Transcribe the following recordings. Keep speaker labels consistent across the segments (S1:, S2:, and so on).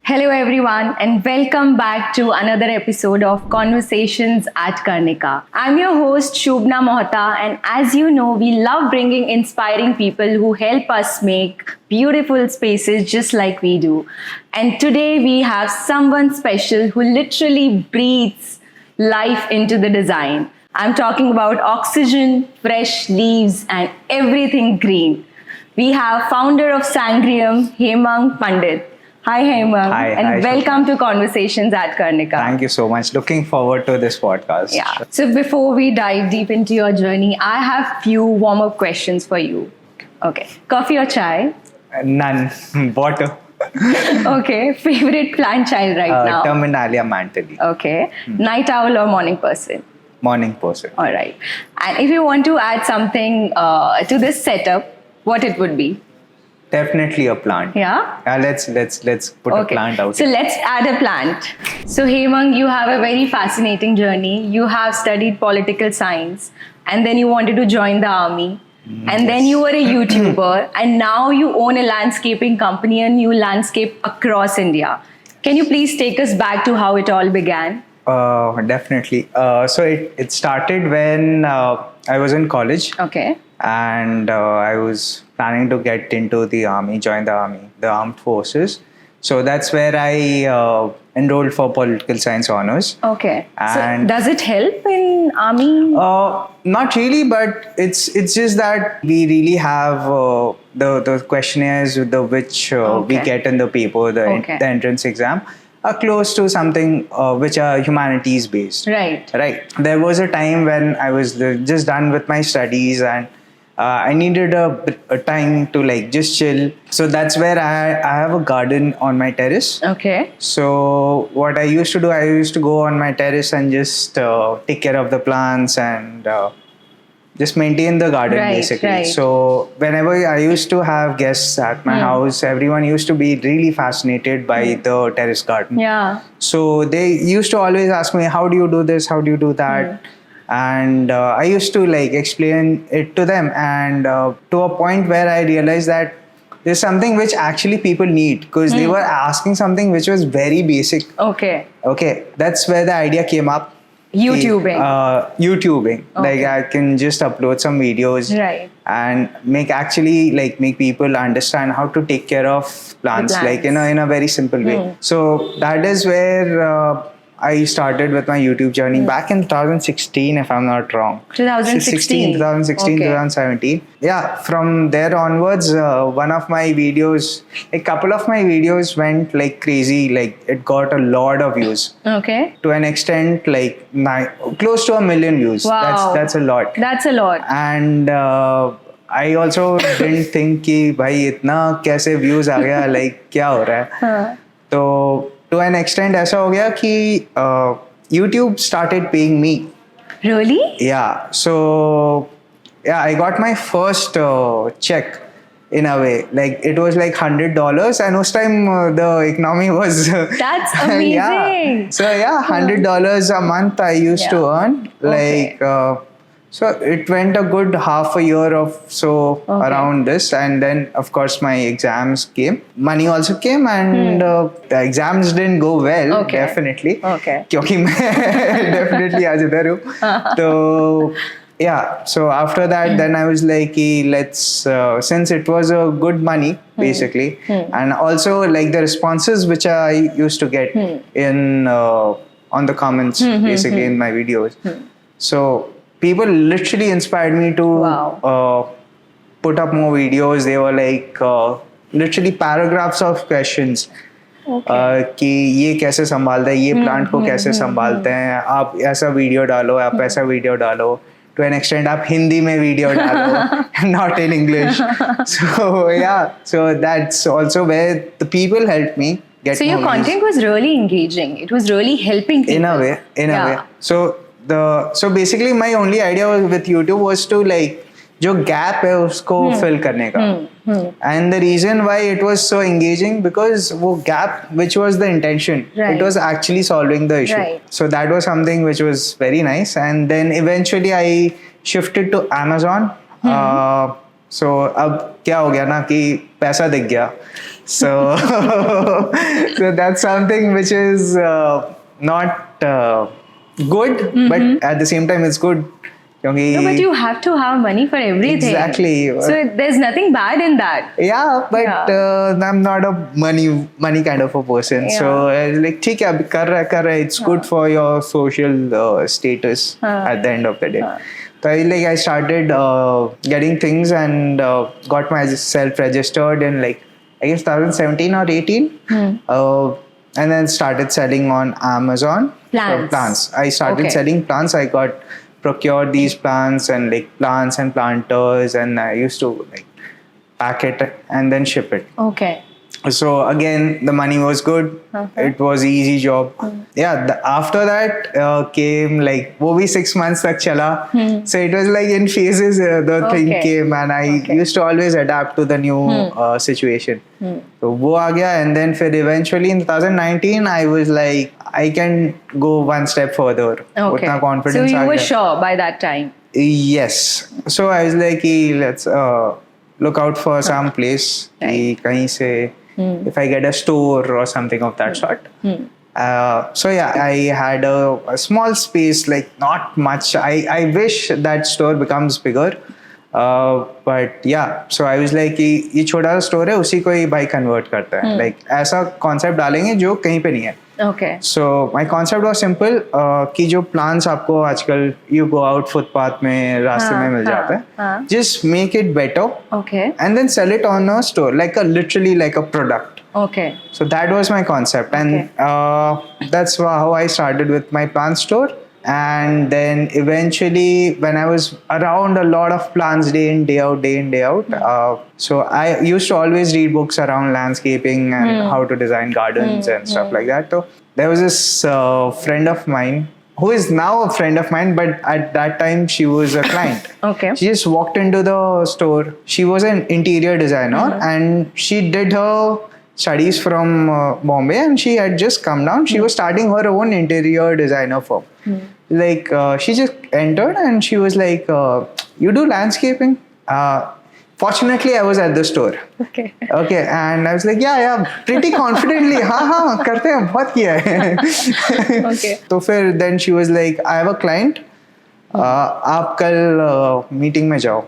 S1: Hello, everyone, and welcome back to another episode of Conversations at Karnika. I'm your host, Shubhna Mohta, and as you know, we love bringing inspiring people who help us make beautiful spaces just like we do. And today we have someone special who literally breathes life into the design. I'm talking about oxygen, fresh leaves, and everything green. We have founder of Sangrium, Hemang Pandit. Hi, Hemang,
S2: Hi,
S1: and
S2: hi,
S1: welcome to Conversations at Karnika.
S2: Thank you so much. Looking forward to this podcast.
S1: Yeah. So before we dive deep into your journey, I have few warm-up questions for you. Okay. Coffee or chai?
S2: None. Water.
S1: Okay. Favorite plant child right now?
S2: Terminalia manteli.
S1: Okay. Night owl or morning person?
S2: Morning person.
S1: All right. And if you want to add something to this setup, what it would be?
S2: Definitely a plant.
S1: Yeah.
S2: Let's put a plant out.
S1: So let's add a plant. So Hemang, you have a very fascinating journey. You have studied political science, and then you wanted to join the army. And then you were a YouTuber, and now you own a landscaping company and you landscape across India. Can you please take us back to how it all began?
S2: Definitely. So it started when I was in college.
S1: Okay.
S2: And I was planning to get into the army, join the army, the armed forces. So that's where I enrolled for political science honors.
S1: Okay.
S2: And
S1: so does it help in army?
S2: Not really, but it's just that we really have the questionnaires which we get in the paper, the entrance exam, are close to something which are humanities based.
S1: Right.
S2: There was a time when I was just done with my studies and I needed a time to like just chill. So that's where I have a garden on my terrace.
S1: Okay.
S2: So what I used to do, I used to go on my terrace and just take care of the plants and just maintain the garden basically.
S1: Right.
S2: So whenever I used to have guests at my house, everyone used to be really fascinated by the terrace garden.
S1: Yeah.
S2: So they used to always ask me, how do you do this? How do you do that? And I used to like explain it to them, and to a point where I realized that there's something which actually people need, because they were asking something which was very basic.
S1: Okay.
S2: That's where the idea came up.
S1: YouTubing.
S2: YouTubing. Like I can just upload some videos,
S1: right,
S2: and make people understand how to take care of plants. Like in a very simple way. So that is where I started with my YouTube journey back in 2016, if I'm not wrong.
S1: 2016,
S2: 2017. Yeah, from there onwards, one of my videos, a couple of my videos went like crazy. Like it got a lot of views.
S1: Okay.
S2: To an extent, like close to 1 million views.
S1: Wow.
S2: That's a lot.
S1: That's a lot.
S2: And I also didn't think कि भाई इतना कैसे views आ गया, like क्या हो रहा है. तो to an extent ऐसा हो गया कि YouTube started paying me.
S1: Really?
S2: Yeah. So yeah, I got my first check in a way. Like it was like $100, and ਉਸ time the economy was
S1: That's amazing.
S2: Yeah. So yeah, $100 a month I used to earn. Like so it went a good half a year of around this, and then of course my exams came. Money also came, and the exams didn't go well. Definitely. क्योंकि मैं definitely आज इधर हूँ. तो yeah, so after that then I was like let's since it was a good money basically, and also like the responses which I used to get in on the comments basically in my videos. So people literally inspired me to put up more videos. They were like literally paragraphs of questions. कि ये कैसे संभालते हैं, ये plant को कैसे संभालते हैं, आप ऐसा वीडियो डालो, आप ऐसा वीडियो डालो. To an extent आप हिंदी में वीडियो डालो, not in English. So yeah, so that's also where the people helped me get.
S1: So your content was really engaging. It was really helping people.
S2: In a way. So basically my only idea with YouTube was to like जो gap है उसको fill करने का. And the reason why it was so engaging, because वो gap which was the intention, it was actually solving the issue. So that was something which was very nice. And then eventually I shifted to Amazon. So अब क्या हो गया ना कि पैसा दिख गया. So so that's something which is not good, but at the same time it's good. क्योंकि
S1: No, but you have to have money for everything.
S2: Exactly.
S1: So there's nothing bad in that.
S2: Yeah, but
S1: Yeah.
S2: I'm not a money kind of a person.
S1: Yeah.
S2: So like ठीक है अभी कर रहा है it's good for your social status at the end of the day. So I started getting things and got myself registered in like I guess 2017 or 18, and then started selling on Amazon.
S1: Plants.
S2: So, plants. I started selling plants. I got procured these plants and like plants and planters, and I used to like pack it and then ship it.
S1: Okay.
S2: So again, the money was good. It was easy job. Yeah. After that came like वो भी 6 months तक चला. So it was like in phases. The thing came, and I used to always adapt to the new situation. So वो आ गया, and then फिर eventually in 2019 I was like I can go one step further.
S1: Okay.
S2: उतना confidence
S1: So you
S2: uh
S1: were
S2: गया.
S1: sure by that time.
S2: Yes. So I was like let's look out for some place. कि कहीं से if I get a store or something of that sort. So yeah, I had a small space, like not much. I wish that store becomes bigger. But yeah, so I was like कि ये छोटा सा store है उसी को ही भाई convert करता है. Like ऐसा concept डालेंगे जो कहीं पे नहीं है.
S1: Okay.
S2: So my concept was simple कि जो plants आपको आजकल you go out footpath में रास्ते में मिल जाते हैं. Just make it better.
S1: Okay.
S2: And then sell it on a store, like literally like a product.
S1: Okay.
S2: So that was my concept, and that's how I started with my plant store. And then eventually, when I was around a lot of plants day in day out, so I used to always read books around landscaping and how to design gardens and stuff like that. So there was this friend of mine who is now a friend of mine, but at that time she was a client.
S1: Okay.
S2: She just walked into the store. She was an interior designer, and she did her studies from Bombay, and she had just come down. She was starting her own interior designer firm. Like she just entered and she was like, "You do landscaping?" Fortunately, I was at the store.
S1: Okay.
S2: Okay, and I was like, yeah, pretty confidently. हाँ करते हैं, बहुत किया है.
S1: Okay.
S2: तो फिर then she was like, I have a client. आप कल मीटिंग में जाओ.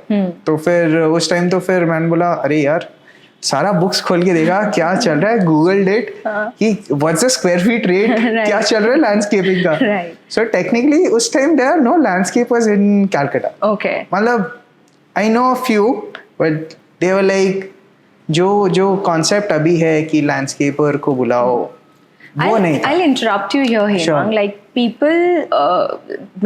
S2: तो फिर उस टाइम तो फिर मैंने बोला अरे यार सारा बुक्स खोल के देखा क्या चल रहा है गूगल डेट कि what's the square feet rate क्या चल रहा है लैंडस्केपिंग का. सो टेक्निकली उस time there are no landscapers in Calcutta.
S1: Okay.
S2: मतलब I know a few but they were like जो कॉन्सेप्ट अभी है कि लैंडस्केपर को बुलाओ वो नहीं था.
S1: I'll interrupt you here, Hemang.
S2: Sure.
S1: Like people,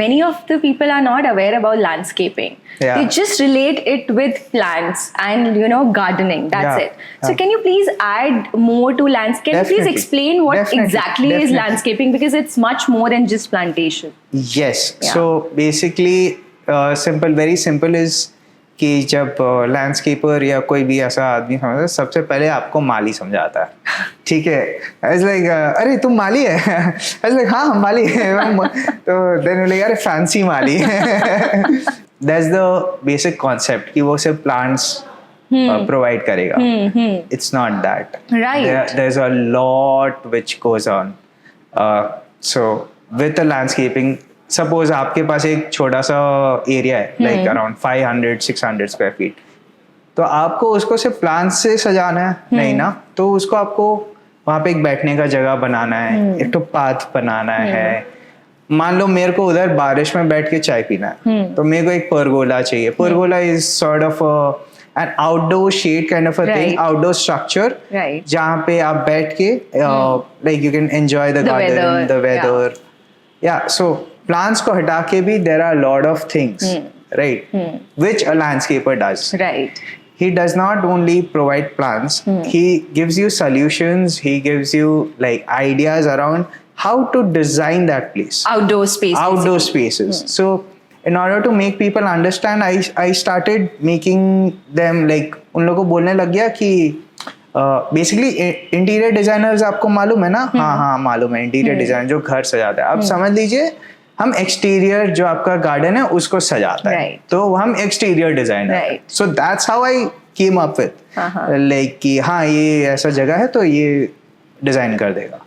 S1: many of the people are not aware about landscaping.
S2: Yeah.
S1: They just relate it with plants and gardening. That's
S2: Yeah.
S1: it. So can you please add more to landscape? Can you please
S2: Definitely.
S1: explain what
S2: Definitely.
S1: exactly is
S2: Definitely.
S1: landscaping, because it's much more than just plantation.
S2: Yes.
S1: Yeah.
S2: So basically, very simple is कि जब landscaper या कोई भी ऐसा आदमी समझता है सबसे पहले आपको माली समझाता है. ठीक है. I was like, अरे तुम माली है. I was like हाँ हम माली है. तो then like अरे फैंसी माली है. That's the basic concept कि वो सिर्फ plants provide करेगा. It's not that.
S1: Right.
S2: There's a lot which goes on. So with the landscaping, suppose आपके पास एक छोटा सा एरिया है लाइक अराउंड 500-600 स्क्वायर फीट, तो आपको उसको सिर्फ प्लांट्स से सजाना है नहीं ना, तो उसको आपको वहाँ पे एक बैठने का जगह बनाना है, एक तो पाथ बनाना है. मान लो मेरे को उधर बारिश में बैठ के चाय पीना है, तो मेरे को एक परगोला चाहिए. Pergola is sort of an outdoor shade kind of a thing, outdoor structure, जहाँ पे आप बैठ के like you can enjoy the garden, the weather. Yeah, so plants को हटा के भी there are a lot of things, right? Which a landscaper does.
S1: Right.
S2: He does not only provide plants, he gives you solutions, he gives you like ideas around how to design that place.
S1: Outdoor spaces.
S2: Outdoor spaces. So in order to make people understand, I started making them like उन लोगों को बोलने लग गया कि basically interior designers आपको मालूम है ना. हाँ मालूम है इंटीरियर डिजाइनर जो घर सजाता है. आप समझ लीजिए हम एक्सटीरियर जो आपका गार्डन है उसको सजाता है,
S1: Right.
S2: तो हम एक्सटीरियर डिजाइनर है.
S1: Right.
S2: So that's how I came up with like कि हाँ ये ऐसा जगह है तो ये डिजाइन कर देगा.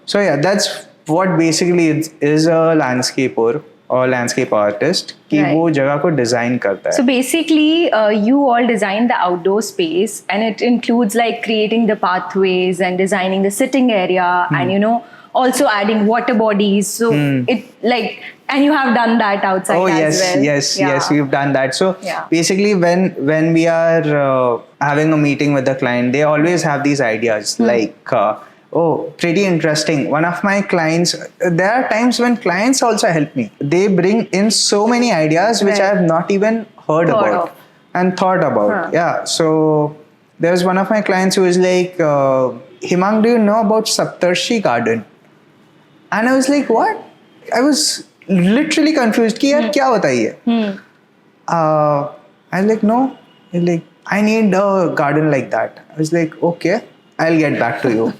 S2: सो या that's what basically is a landscaper और लैंडस्केप आर्टिस्ट कि
S1: Right.
S2: वो जगह को डिजाइन करता है.
S1: So basically, you all design the outdoor space, and it includes like creating the pathways and designing the sitting area, and also adding water bodies. So it like, and you have done that outside
S2: Oh
S1: as
S2: yes,
S1: well.
S2: yes,
S1: Yeah.
S2: yes. We've done that. So
S1: Yeah.
S2: basically, when we are having a meeting with the client, they always have these ideas like, oh, pretty interesting. One of my clients, there are times when clients also help me. They bring in so many ideas which
S1: Right.
S2: I have not even heard
S1: Thought
S2: about
S1: of.
S2: and thought about.
S1: Huh.
S2: Yeah. So there's one of my clients who is like, Himang, do you know about Saptarshi Garden? And I was like, what? I was literally confused कि यार क्या होता है ये? I was like, no. He's like, I need a garden like that. I was like, okay, I'll get back to you.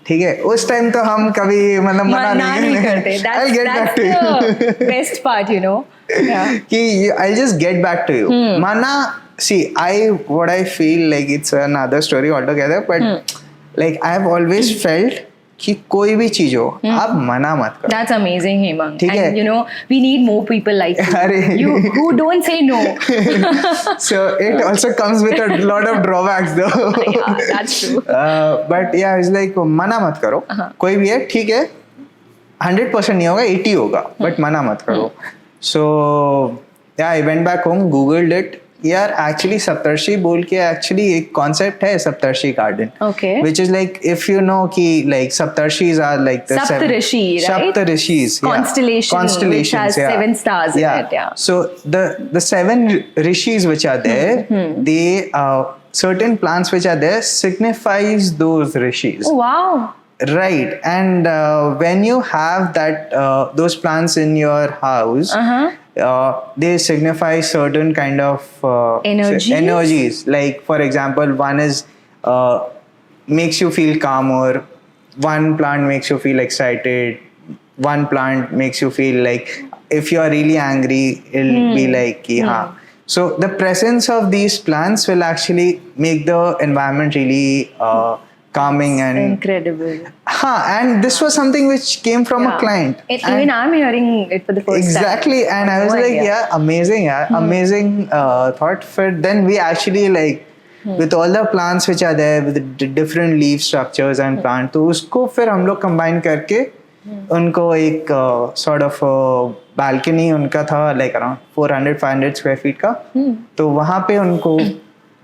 S2: ठीक है, उस time तो हम कभी मतलब मना नहीं
S1: करते.
S2: I'll get back to
S1: That's
S2: you.
S1: the best part, Yeah.
S2: कि I'll just get back to you. Mana, see, what I feel like it's another story altogether, but like I've always felt कि कोई भी चीज हो आप मना मत करो.
S1: That's amazing, Hemang.
S2: ठीक है.
S1: And we need more people like you.
S2: अरे.
S1: You who don't say no.
S2: So it also comes with a lot of drawbacks though.
S1: Yeah, that's true.
S2: But yeah, it's like मना मत करो. कोई भी है ठीक है, 100% नहीं होगा, 80 होगा, but मना मत करो. So yeah, I went back home, googled it. यार एक्चुअली सप्तर्षि बोल के एक्चुअली एक कॉन्सेप्ट है Saptarshi garden.
S1: Okay.
S2: Which is like, if you know कि like Saptarshis are like the
S1: Saptarishi, right?
S2: Saptarishis, yeah.
S1: Constellation, which has 7 stars in it, yeah.
S2: So the 7 rishis which are there, they certain plants which are there signifies those rishis.
S1: Oh, wow.
S2: Right, and when you have that those plants in your house, they signify certain kind of energies. Like for example, one is makes you feel calmer. One plant makes you feel excited. One plant makes you feel like if you are really angry, it'll be like ki, haan. So the presence of these plants will actually make the environment really calming and
S1: Incredible.
S2: and this was something which came from a client.
S1: Even I'm hearing it for the first time.
S2: Exactly, and I was
S1: No
S2: like,
S1: idea.
S2: yeah, amazing, amazing thought. For then we actually like with all the plants which are there with the different leaf structures and plant, तो उसको फिर हम लोग combine करके उनको एक sort of balcony उनका था like around 400-500 square feet का, तो वहाँ पे उनको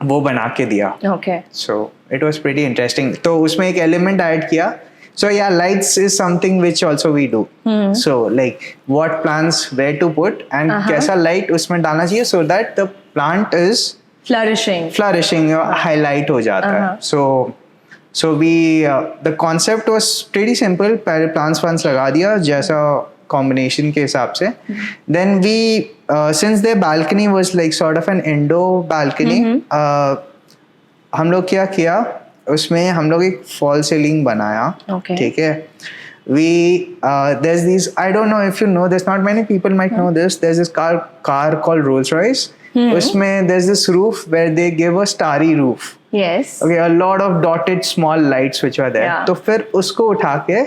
S2: वो बना के दिया.
S1: Okay.
S2: So it was pretty interesting. तो उसमें एक element add किया. So yeah, lights is something which also we do. So like what plants where to put and कैसा light उसमें डालना चाहिए so that the plant is flourishing highlight हो जाता है. So we the concept was pretty simple. पहले plants लगा दिया जैसा combination के हिसाब से. Then we since their balcony was like sort of an indoor balcony, हम लोग क्या किया उसमें हम लोग एक फॉल सीलिंग बनाया. ठीक है. We there's these, I don't know if you know this, not many people might know this, there's this car called Rolls Royce. उसमें there's this roof where they give a starry roof.
S1: Yes.
S2: Okay, a lot of dotted small lights which were there.
S1: Yeah.
S2: तो फिर उसको उठा के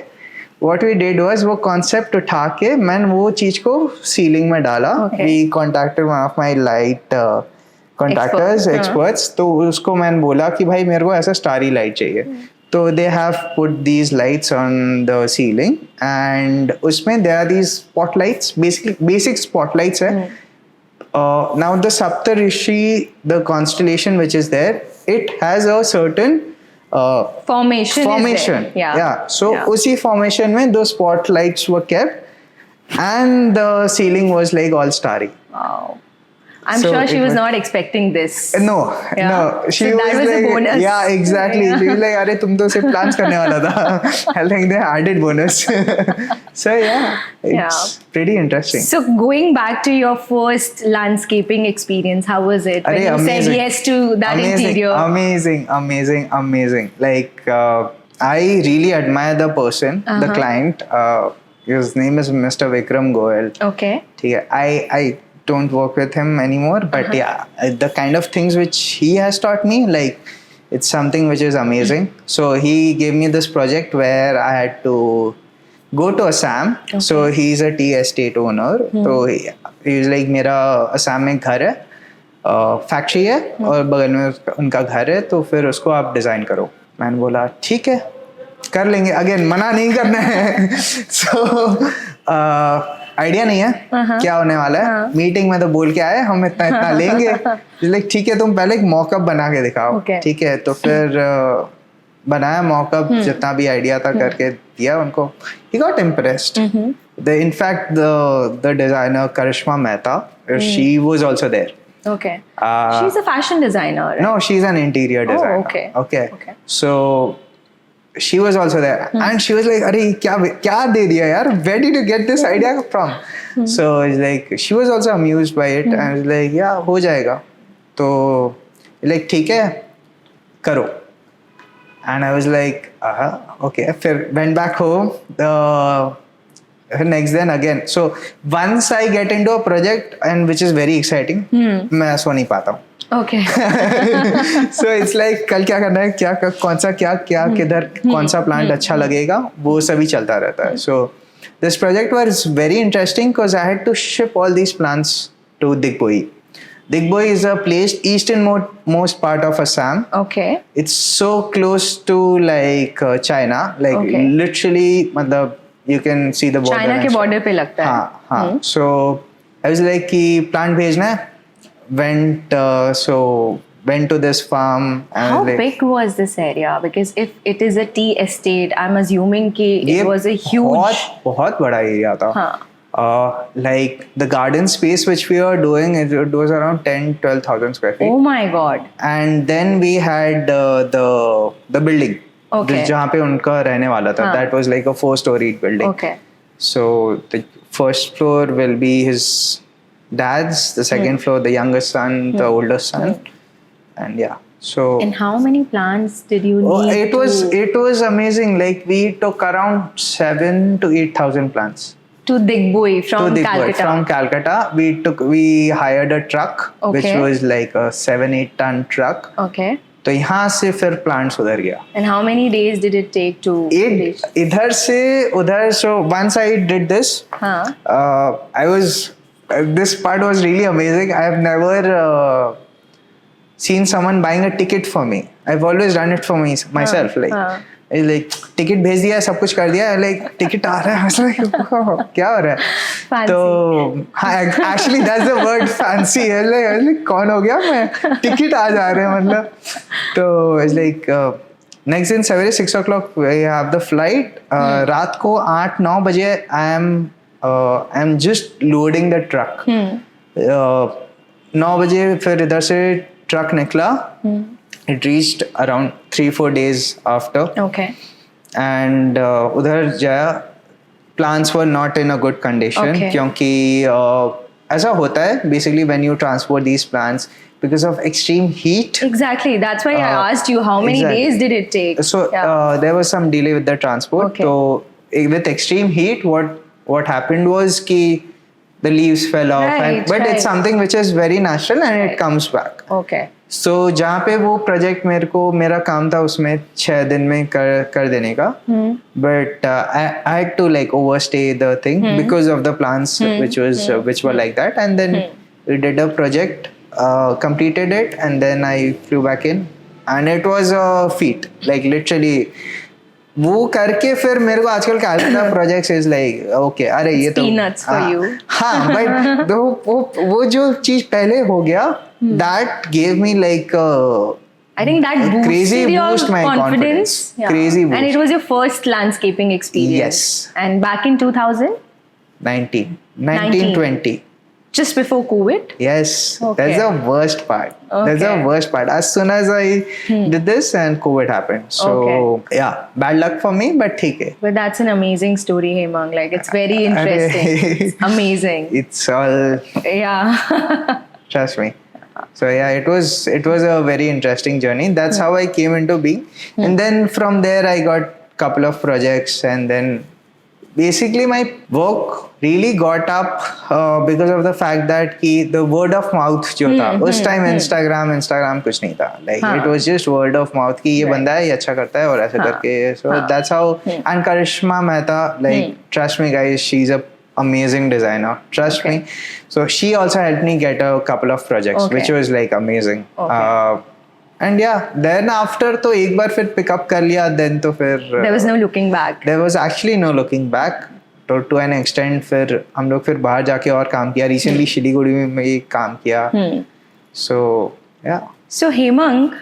S2: what we did was वो concept उठा के मैंने वो चीज को सीलिंग में डाला. We contacted one of my light contractors, experts. तो उसको मैंने बोला कि भाई मेरे को ऐसा starry light चाहिए. So they have put these lights on the ceiling, and उसमें there are these spotlights, basic spotlights है. Now the Saptarishi, the constellation which is there, it has a certain
S1: formation.
S2: Yeah. So उसी formation में those spotlights were kept, and the ceiling was like all starry.
S1: Wow. I'm sure she was not expecting this.
S2: No. She
S1: so
S2: was
S1: that was
S2: like,
S1: a bonus.
S2: Yeah, exactly. She was like, "अरे तुम तो सिर्फ plans करने वाला था." I think they added bonus. So yeah, it's pretty interesting.
S1: So going back to your first landscaping experience, how was it when you said yes to that interior?
S2: Amazing. Like I really admire the person, the client. His name is Mr. Vikram Goel.
S1: Okay.
S2: ठीक है. I don't work with him anymore, but yeah, the kind of things which he has taught me, like it's something which is amazing. So he gave me this project where I had to go to Assam. So he's a tea estate owner. So he's like, मेरा असम में घर है, factory है और बगल में उनका घर है, तो फिर उसको आप डिजाइन करो. मैंने बोला ठीक है, कर लेंगे. अगेन मना नहीं करना है. सो आइडिया नहीं है क्या होने वाला है. मीटिंग में तो बोल के आए हम इतना इतना लेंगे. लाइक ठीक है, तुम पहले एक मॉकअप बना के दिखाओ. ठीक है, तो फिर बनाया मॉकअप, जितना भी आइडिया था करके दिया उनको. He got impressed. In fact, the designer Karishma Mehta, she was also there.
S1: Okay. She's a fashion designer, right?
S2: No, she's an interior designer.
S1: Okay.
S2: So she was also there, and she was like, "Arey, kya de diya yaar? Where did you get this idea from?" So it's like she was also amused by it, and I was like, "Yeah, हो जाएगा." तो like ठीक है, करो. And I was like, okay. फिर went back home. Next then again. So once I get into a project and which is very exciting, मैं सो नहीं पाता हूँ.
S1: Okay.
S2: So it's like कल क्या करना है, कौन सा क्या किधर कौन सा प्लांट अच्छा लगेगा, वो सभी चलता रहता है. So this project was very interesting because I had to ship all these plants to Digboi. Digboi is a place easternmost part of Assam.
S1: Okay.
S2: It's so close to like China, like literally, मतलब you can see the border.
S1: China के border पे लगता है.
S2: हाँ. So I was like कि plant भेजना है. Went to this farm. And
S1: how
S2: like,
S1: big was this area? Because if it is a tea estate, I'm assuming कि it was a huge.
S2: बहुत बड़ा एरिया था. Like the garden space which we were doing, it was around 10,000-12,000 square feet.
S1: Oh my god.
S2: And then we had the building.
S1: Okay.
S2: जहाँ पे उनका रहने वाला था. That was like a 4-storied building.
S1: Okay.
S2: So the first floor will be his dad's, the second floor the youngest son, the oldest son, and yeah. So
S1: and how many plants did you need?
S2: It was amazing. Like we took around 7,000 to 8,000 plants
S1: to Digboi from Calcutta.
S2: From Calcutta, we hired a truck, which was like a 7-8 ton truck.
S1: Okay.
S2: तो यहाँ से फिर plants उधर गया.
S1: And how many days did it take to reach?
S2: इधर से उधर. So once I did this, I was. This part was really amazing. I have never seen someone buying a ticket for me. I've always done it for myself. Like ticket भेज दिया, सब कुछ कर दिया. Like ticket आ रहा है. क्या हो रहा है?
S1: Fancy.
S2: तो हाँ, actually that's the word fancy. Like कौन हो गया मैं? Ticket आ जा रहे हैं मतलब. तो it's like next दिन सवेरे 6 o'clock we have the flight. रात को 8-9 बजे I'm just loading the truck. 9 बजे फिर इधर से ट्रक निकला. It reached around 3-4 days after.
S1: Okay.
S2: And उधर जाया. Plants were not in a good condition. क्योंकि ऐसा होता है basically when you transport these plants because of extreme heat.
S1: Exactly. That's why I asked you how many days did it take.
S2: So there was some delay with the transport. So with extreme heat, what happened was कि the leaves fell off. But it's something which is very natural and it comes back.
S1: Okay.
S2: So जहाँ पे वो project मेरा काम था उसमें 6 दिन में कर देने का. But I had to like overstay the thing because of the plants which were like that. And then we did a project, completed it, and then I flew back in. And it was a feat. Like literally वो करके फिर मेरे को आजकल Calcutta projects is like okay. अरे ये तो
S1: peanuts for you.
S2: हाँ बट वो जो चीज पहले हो गया, that gave me like
S1: I think that boosted your
S2: my confidence.
S1: Yeah.
S2: Crazy boost.
S1: And it was your first landscaping experience.
S2: Yes.
S1: And back in
S2: 1920.
S1: Just before COVID?
S2: Yes.
S1: Okay.
S2: That's the worst part. That's the worst part. As soon as I did this and COVID happened. So yeah, bad luck for me, but ठीक है.
S1: But that's an amazing story, Hemang. Like it's very interesting. It's amazing.
S2: It's all.
S1: Yeah.
S2: Trust me. So yeah, it was a very interesting journey. That's how I came into being. And then from there I got couple of projects, and then basically my work really got up because of the fact that कि the word of mouth जो था उस time Instagram कुछ नहीं था, like it was just word of mouth कि ये बंदा है, ये अच्छा करता है और ऐसे करके, so that's how. And Karishma Mehta, like trust me guys, she's a amazing designer, trust me. So she also helped me get a couple of projects which was like amazing. And yeah, then after तो एक बार फिर pick up कर लिया, then तो फिर
S1: there was no looking back.
S2: There was actually no looking back. To an extent फिर हम लोग फिर बाहर जाके और काम किया, recently शिलीगुड़ी में ही काम किया. So yeah.
S1: So Hemang,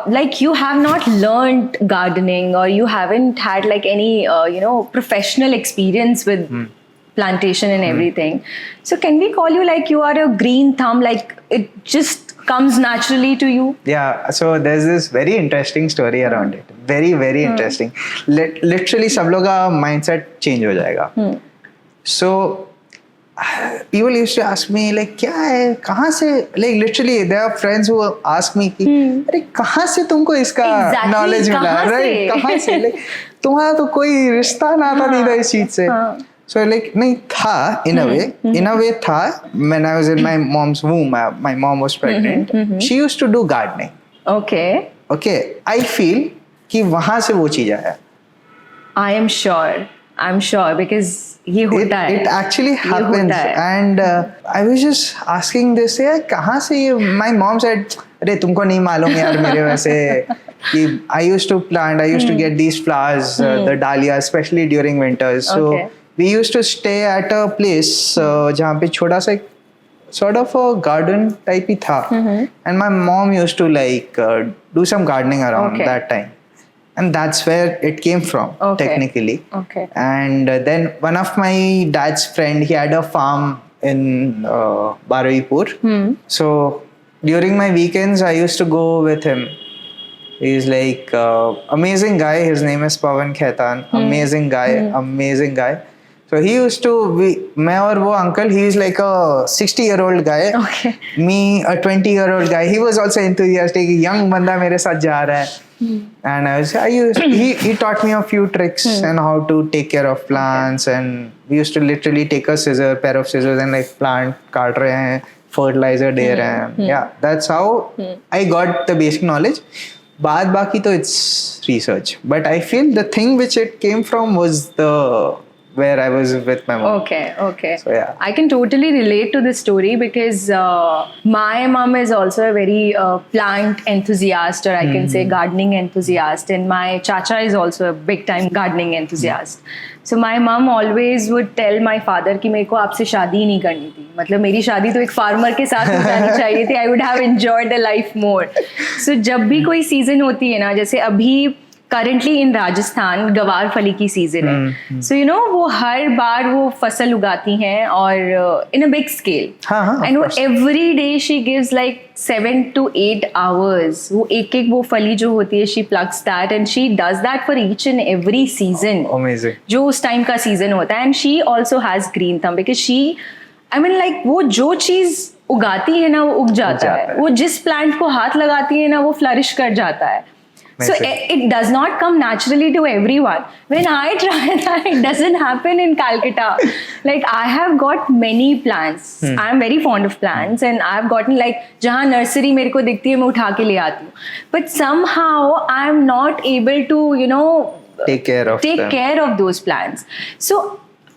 S1: like you have not learned gardening or you haven't had like any professional experience with plantation and everything. So can we call you like you are a green thumb, like it just comes naturally to you?
S2: Yeah, so there's this very interesting story around it. Very, very interesting. Literally सब लोग का mindset change हो जाएगा. So people used to ask me like क्या है, कहाँ से, like literally there are friends who ask me कि अरे कहाँ से तुमको इसका knowledge मिला, right? कहाँ से, like तुम्हारा तो कोई रिश्ता नाता नहीं था इस चीज से. So like नहीं था in a way था. When I was in my mom's womb, my mom was pregnant. She used to do gardening.
S1: Okay.
S2: I feel कि वहाँ से वो चीज आया.
S1: I'm sure because ये होता है.
S2: It actually happens. And I was just asking this, यार कहाँ से ये? My mom said, अरे तुमको नहीं मालूम यार मेरे वैसे कि I used to plant, I used to get these flowers, the dahlia, especially during winters. So we used to stay at a place जहाँ पे छोटा सा sort of a garden type ही था. And my mom used to like do some gardening around that time. And that's where it came from, technically. And then one of my dad's friend, he had a farm in Baruipur. So during my weekends, I used to go with him. He's like amazing guy. His name is Pawan Khaitan. Amazing guy. So he used to मैं और वो uncle, he is like a 60-year-old guy. Me a 20-year-old guy. He was also enthusiastic. Young बंदा मेरे साथ जा रहा है. And he taught me a few tricks and how to take care of plants. And we used to literally take a pair of scissors and like plant काट रहे हैं, fertilizer दे रहे हैं. Yeah, that's how I got the basic knowledge. बाद बाकी तो it's research. But I feel the thing which it came from was where I was with my mom.
S1: Okay.
S2: So yeah,
S1: I can totally relate to this story because my mom is also a very plant enthusiast, or I can say gardening enthusiast, and my chacha is also a big time gardening enthusiast. So my mom always would tell my father कि मेरे को आपसे शादी ही नहीं करनी थी, मतलब मेरी शादी तो एक फार्मर के साथ हो जानी चाहिए थी. I would have enjoyed the life more. So जब भी कोई सीजन होती है ना, जैसे अभी करंटली इन राजस्थान गवार फली की सीजन है. सो वो हर बार वो फसल उगाती हैं और इन अ बिग स्केल. एंड वो every day she gives like 7 to 8 hours. वो एक वो फली जो होती है, she plugs that and she does that for each and every season.
S2: Amazing.
S1: जो उस टाइम का सीजन होता है. And she also has green thumb because she, I mean like वो जो चीज उगाती है ना वो उग जाता है. वो जिस प्लांट को हाथ लगाती है ना वो फ्लरिश कर जाता है. So it does not come naturally to everyone. When I try that, it doesn't happen in Calcutta. Like I have got many plants. I am very fond of plants, and I have gotten like जहाँ nursery मेरे को दिखती है मैं उठा के ले आती हूँ. But somehow I am not able to take care of those plants. So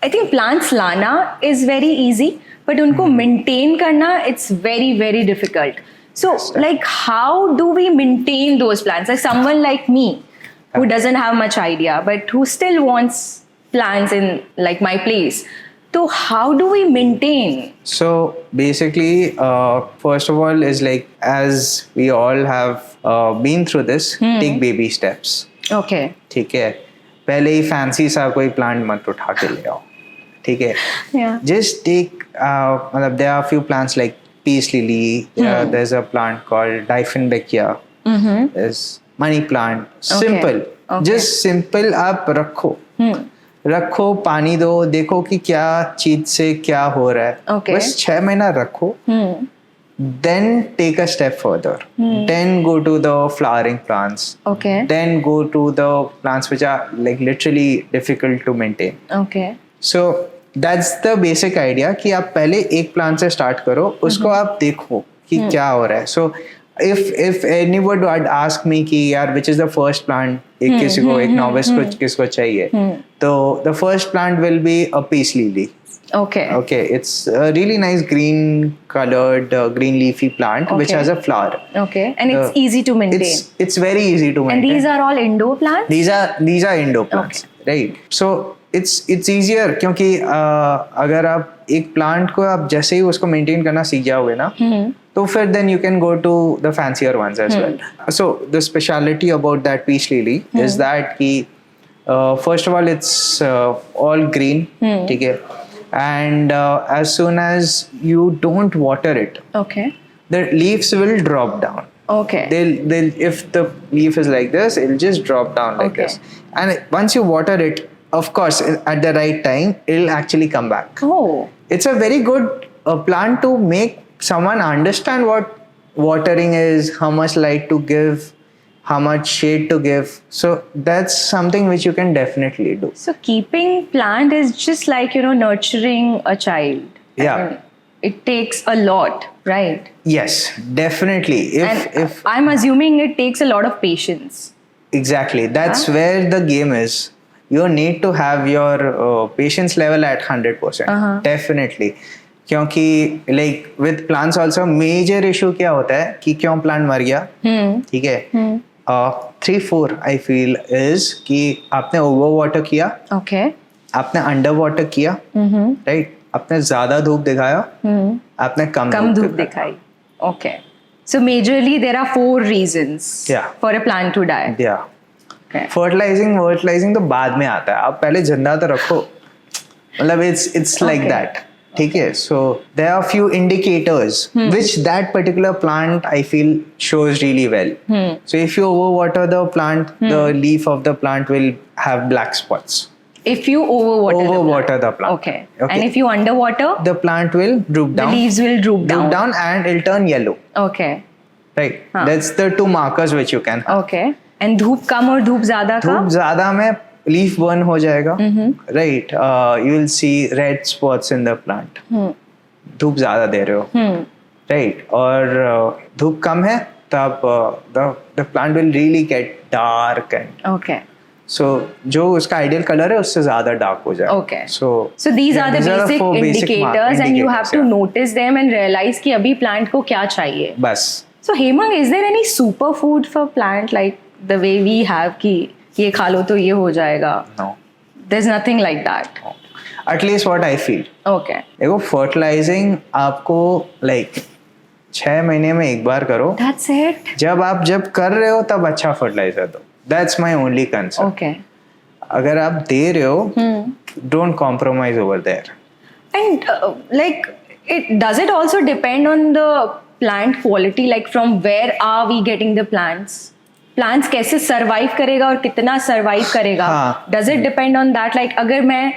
S1: I think plants लाना is very easy, but उनको maintain करना it's very very difficult. So like how do we maintain those plants? Like someone like me who doesn't have much idea but who still wants plants in like my place. So how do we maintain?
S2: So basically first of all is like, as we all have been through this, take baby steps.
S1: Okay.
S2: ठीक है, पहले ही fancy सा कोई plant मत उठा के ले आओ. ठीक है, just take मतलब there are few plants like peace lily, there's a plant called Dieffenbachia, there's money plant. Simple. Just simple आप रखो, पानी दो, देखो कि क्या चीज से क्या हो रहा है. बस 6 महीना रखो, then take a step further. Then go to the flowering plants.
S1: Okay.
S2: Then go to the plants which are like literally difficult to maintain.
S1: Okay.
S2: So that's the basic idea कि आप पहले एक प्लांट से start करो, उसको आप देखो कि क्या हो रहा है. So if anybody would ask me कि यार which is the first plant एक किसी को एक novice को किसको चाहिए, तो the first plant will be a peace lily.
S1: Okay.
S2: Okay, it's a really nice green colored green leafy plant which
S1: Okay.
S2: has a flower.
S1: Okay. And it's easy to maintain.
S2: It's very easy to maintain.
S1: And these are all indoor plants?
S2: These are indoor plants, right? So it's easier क्योंकि अगर आप एक plant को आप जैसे ही उसको maintain करना सीख जाओगे ना, तो फिर then you can go to the fancier ones as well. So the speciality about that peace lily is that कि first of all it's all green, ठीक है, and as soon as you don't water it,
S1: Okay.
S2: the leaves will drop down.
S1: Okay.
S2: They'll if the leaf is like this, it'll just drop down like
S1: Okay.
S2: this. And once you water it, of course, at the right time, it'll actually come back.
S1: Oh.
S2: It's a very good plant to make someone understand what watering is, how much light to give, how much shade to give. So that's something which you can definitely do.
S1: So keeping plant is just like, nurturing a child.
S2: Yeah.
S1: I mean, it takes a lot, right?
S2: Yes, definitely.
S1: And
S2: If
S1: I'm assuming it takes a lot of patience.
S2: exactly, that's where the game is. You need to have your patience level at 100%. Definitely. क्योंकि like with plants also major issue क्या होता है कि क्यों plant मर गया, ठीक है, 3-4 I feel is कि आपने ओवर वाटर किया,
S1: Okay.
S2: आपने अंडर वाटर किया, राइट, आपने ज्यादा धूप दिखाया, आपने कम
S1: धूप दिखाई. Okay. So majorly there are 4 reasons
S2: Yeah.
S1: for a plant to die.
S2: दिया.
S1: Okay.
S2: फर्टिलाइजिंग तो बाद में आता है, आप पहले जिंदा तो रखो, मतलब it's like
S1: Okay.
S2: that, ठीक है. So there are few indicators which that particular plant I feel shows really well. So if you overwater the plant, the leaf of the plant will have black spots.
S1: If you overwater
S2: The plant.
S1: Okay. And if you underwater,
S2: The plant will droop
S1: the
S2: down.
S1: leaves will droop
S2: Droop
S1: down.
S2: down and it'll turn yellow.
S1: Okay.
S2: Right. That's the 2 markers which you can have.
S1: Okay. And धूप कम और धूप ज्यादा का?
S2: धूप ज्यादा में leaf burn हो जाएगा, right, you will see red spots in the plant. धूप ज्यादा दे रहे हो, राइट, और धूप कम है तब the plant will really get dark and
S1: Okay.
S2: सो जो उसका आइडियल कलर है उससे ज्यादा डार्क हो जाएगा.
S1: Okay.
S2: So
S1: these are the basic
S2: four
S1: indicators and you have to
S2: yeah.
S1: notice them and realize कि अभी plant को क्या चाहिए.
S2: बस.
S1: So Hemang, is there any superfood for plant like the way we have कि ये खा लो तो ये हो जाएगा?
S2: No.
S1: There's nothing like that.
S2: At least what I feel.
S1: Okay.
S2: देखो फर्टिलाइजिंग आपको like 6 महीने में एक बार करो.
S1: That's it.
S2: जब कर रहे हो तब अच्छा फर्टिलाइजर दो. That's my only concern.
S1: Okay.
S2: अगर आप दे रहे हो, don't compromise over there.
S1: And does it also depend on the plant quality? Like from where are we getting the plants? Plants कैसे survive करेगा और कितना survive करेगा?
S2: हाँ.
S1: Does it depend on that? Like अगर मैं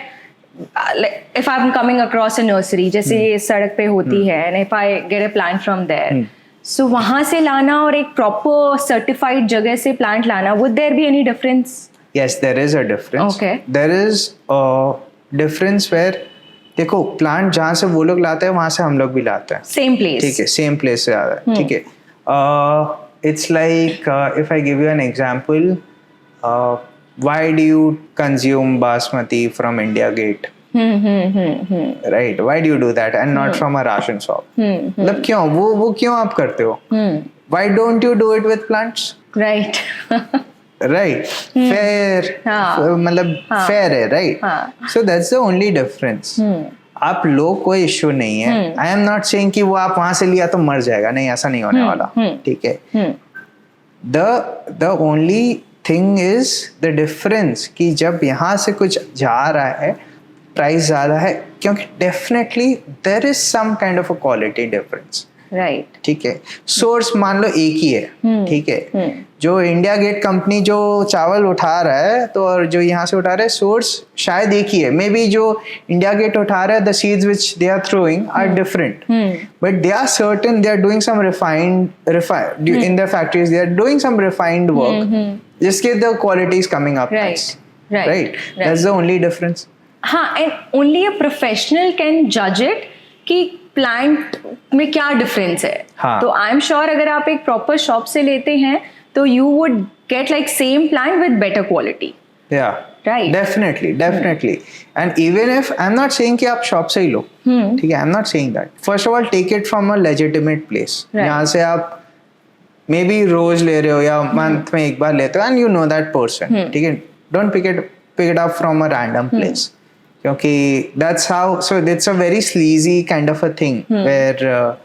S1: if I'm coming across a nursery जैसे ये सड़क पे होती है and if I get a plant from there, so वहाँ से लाना और एक proper certified जगह से plant लाना, would there be any difference?
S2: Yes, there is a difference.
S1: Okay.
S2: There is a difference where देखो प्लांट जहाँ से वो लोग लाते हैं वहाँ से हम लोग भी लाते हैं.
S1: Same place.
S2: ठीक है, सेम प्लेस से आ रहा है. ठीक है. It's like if I give you an example, why do you consume basmati from India Gate? Right? Why do you do that and not from a ration shop? मतलब क्यों वो क्यों आप करते हो? Why don't you do it with plants?
S1: Right.
S2: Right? Fair.
S1: हाँ.
S2: मतलब fair है, right?
S1: हाँ.
S2: So that's the only difference. आप लोग कोई इश्यू नहीं है. आई एम नॉट सेइंग कि वो आप वहां से लिया तो मर जाएगा, नहीं, ऐसा नहीं होने वाला. ठीक है. The only thing is the difference कि जब यहाँ से कुछ जा रहा है प्राइस ज्यादा है, क्योंकि definitely there is some kind of a quality difference.
S1: Right
S2: ठीक है, सोर्स मान लो एक ही है, ठीक है, जो इंडिया गेट कंपनी जो चावल उठा रहा है तो और जो यहाँ से उठा रहा है सोर्स शायद एक ही है, मे बी जो इंडिया गेट उठा रहा है the seeds which they are throwing are different, but they are certain they are doing some refined in the factories they are doing some refined work जिसके the quality is coming up, right, that's the only difference.
S1: हाँ, and only a professional can जज it कि plant में क्या difference है.
S2: हाँ.
S1: तो I am sure अगर आप एक प्रॉपर शॉप से लेते हैं तो you would get like same plant with better quality.
S2: Right. Definitely. And even if I'm not saying कि आप शॉप से ही लो, ठीक है, I'm not saying that. First of all, take it from a legitimate place. यहाँ से आप may be रोज ले रहे हो या मंथ में एक बार लेते हो and you know that person, ठीक है, don't pick it up from a random place. क्योंकि that's how, so it's a very sleazy kind of a thing where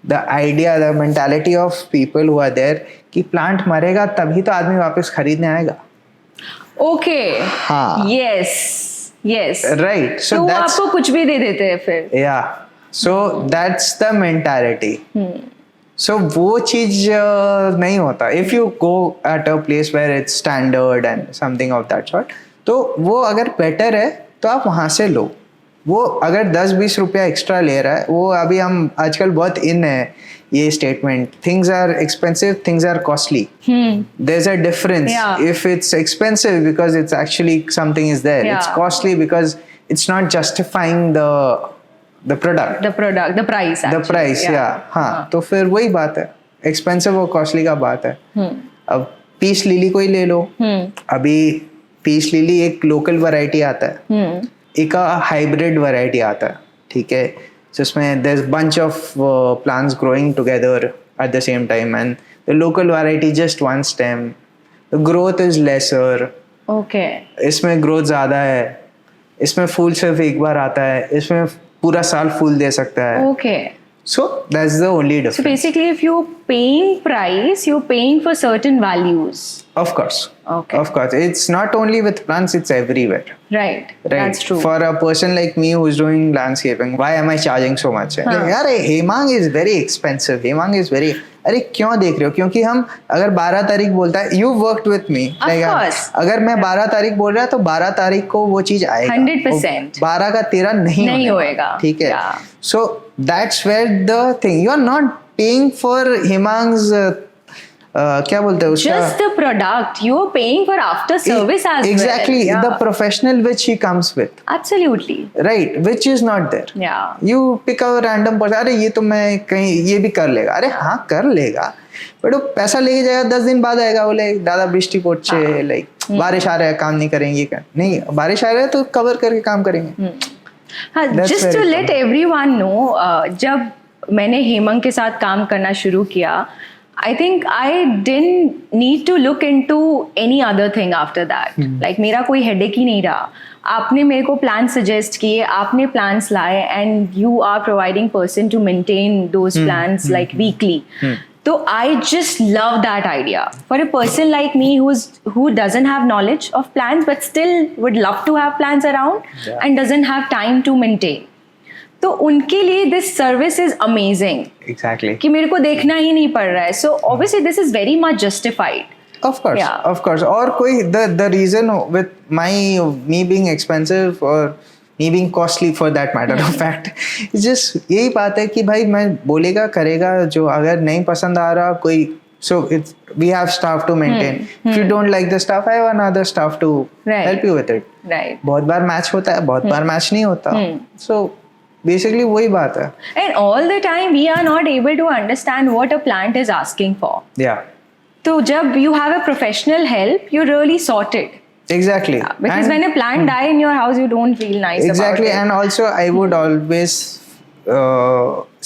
S2: the idea, the mentality of people who are there कि plant मरेगा तभी तो आदमी वापस खरीदने आएगा.
S1: Okay.
S2: हाँ.
S1: Yes.
S2: Right. So
S1: तो वो
S2: that's,
S1: आपको कुछ भी दे देते हैं फिर.
S2: Yeah. So that's the mentality. So वो चीज नहीं होता. If you go at a place where it's standard and something of that sort, तो वो अगर better है तो आप वहाँ से लो. वो अगर 10-20 रुपया एक्स्ट्रा ले रहा है, वो अभी हम आजकल बहुत इन है ये statement, things are expensive, things are costly. There is a difference. If it's expensive because it's actually something is there, it's costly because it's not justifying the price. हाँ, तो फिर वही बात है, एक्सपेंसिव और कॉस्टली का बात है. अब पीस लिली को ही ले लो. अभी पीस लिली एक लोकल वैरायटी आता है, एक हाइब्रिड वैरायटी आता है, ठीक है, जिसमें there's bunch of plants growing together at the same time and the local variety just one stem, the growth is lesser.
S1: Okay.
S2: इसमें growth ज़्यादा है, इसमें फूल सिर्फ एक बार आता है, इसमें पूरा साल फूल दे सकता है.
S1: Okay.
S2: So that's the only difference.
S1: So basically if you're paying price, you're paying for certain values.
S2: Of course.
S1: Okay.
S2: Of course. It's not only with plants, it's everywhere.
S1: Right. That's true.
S2: For a person like me who's doing landscaping, why am I charging so much? Like, यार Hemang is very expensive. Hemang is very, अरे क्यों देख रहे हो? क्योंकि हम अगर 12 तारीख बोलता है, you worked with me.
S1: Of course.
S2: अगर मैं 12 तारीख बोल रहा तो 12 तारीख को वो चीज आएगा.
S1: 100%.
S2: 12 का 13 नहीं
S1: होएगा.
S2: ठीक है.
S1: Yeah.
S2: So that's where the thing. You are not paying for Hemang's क्या बोलते हैं उसका?
S1: Just the product. You're paying for after service as
S2: exactly,
S1: well.
S2: the professional which he comes with.
S1: Absolutely.
S2: Right, which is not there.
S1: Yeah.
S2: You pick a random person. अरे ये तो मैं कहीं ये भी कर लेगा. अरे हाँ कर लेगा, बट वो पैसा लेके जाएगा, 10 दिन बाद आएगा बोले दादा बृष्टि पोचे, लाइक बारिश आ रहा है काम नहीं करेंगे. नहीं, बारिश आ रहा है तो कवर करके काम करेंगे.
S1: हाँ, just to let everyone know, जब मैंने हेमंग के साथ काम करना शुरू किया, I think I didn't need to look into any other thing after that. Like मेरा कोई headache ही नहीं रहा. आपने मेरे को plans suggest किए, आपने plans लाए, and you are providing person to maintain those plans like weekly. So I just love that idea. For a person like me who doesn't have knowledge of plants but still would love to have plants around and doesn't have time to maintain. तो उनके लिए this service is amazing.
S2: Exactly.
S1: कि मेरे को देखना ही नहीं पड़ रहा है. So obviously this is very much justified.
S2: Of course. और कोई the reason with me being expensive or me being costly for that matter of fact, it's just यही बात है कि भाई मैं बोलेगा करेगा, जो अगर नहीं पसंद आ रहा कोई, so we have staff to maintain. If you don't like the staff, I have another staff to help you with it.
S1: Right.
S2: बहुत बार मैच होता है, बहुत बार मैच नहीं होता. So basically वही बात है.
S1: And all the time we are not able to understand what a plant is asking for.
S2: Yeah.
S1: तो जब you have a professional help, you're really sorted.
S2: Exactly.
S1: Because when a plant die in your house, you don't feel nice
S2: exactly.
S1: about it.
S2: And also I would always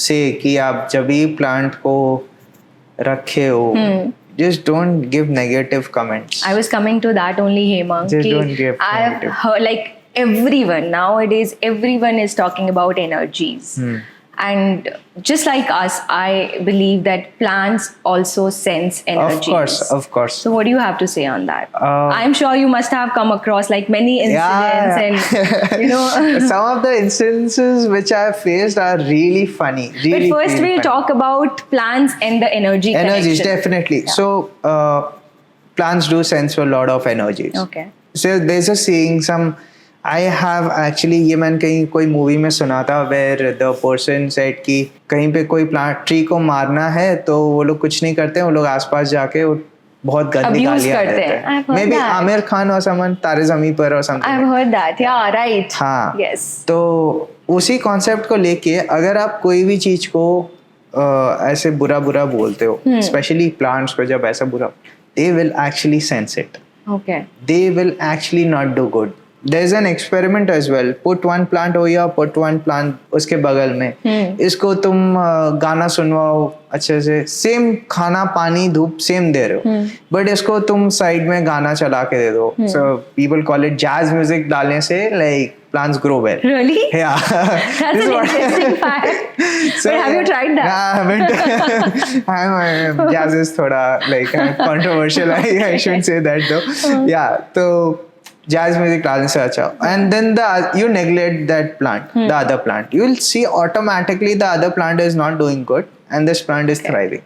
S2: say कि आप जब भी plant को रखे हो, just don't give negative comments.
S1: I was coming to that only, Hemang.
S2: Just don't give negative.
S1: I've heard, like everyone nowadays, everyone is talking about energies. And just like us, I believe that plants also sense energies.
S2: Of course.
S1: So what do you have to say on that?
S2: Uh,
S1: I'm sure you must have come across like many incidents and you know.
S2: Some of the instances which I have faced are really funny.
S1: But
S2: Really,
S1: first
S2: really
S1: we'll
S2: funny.
S1: talk about plants and the energy
S2: Energies,
S1: connection.
S2: definitely.
S1: Yeah.
S2: So plants do sense a lot of energies.
S1: Okay.
S2: So there's a saying, I have actually, ये मैंने कहीं कोई movie में सुना था, where the person said कि कहीं पे कोई प्लांट ट्री को मारना है तो वो लोग कुछ नहीं करते, वो लोग आसपास जाके वो बहुत गंदी
S1: Abuse
S2: गालियाँ
S1: करते
S2: देते
S1: हैं. I've
S2: हैं.
S1: heard
S2: Maybe
S1: that.
S2: Aamir Khan or someone, तारे ज़मीं पर or something.
S1: I've heard that. Yeah, right.
S2: हाँ.
S1: Yes.
S2: तो उसी कॉन्सेप्ट को लेके अगर आप कोई भी चीज को ऐसे बुरा बुरा बोलते हो, स्पेशली प्लांट्स को जब ऐसा बुरा, they will actually sense it.
S1: Okay.
S2: They will actually not do good. There's an experiment as well. Put one plant over here, put one plant उसके बगल में. इसको तुम गाना सुनवाओ अच्छे से, सेम खाना पानी धूप सेम दे रहे हो, बट इसको तुम साइड में गाना चला के दे दो. So people call it jazz music डालने से like plants grow well.
S1: Really?
S2: Yeah.
S1: That's an interesting fact.
S2: So,
S1: But have you tried that?
S2: Nah, I haven't. Jazz is thoda like controversial. I shouldn't say that though. Yeah, so jazz music डालने से अच्छा. And then you neglect that plant, the other plant. You will see automatically the other plant is not doing good, and this plant is thriving.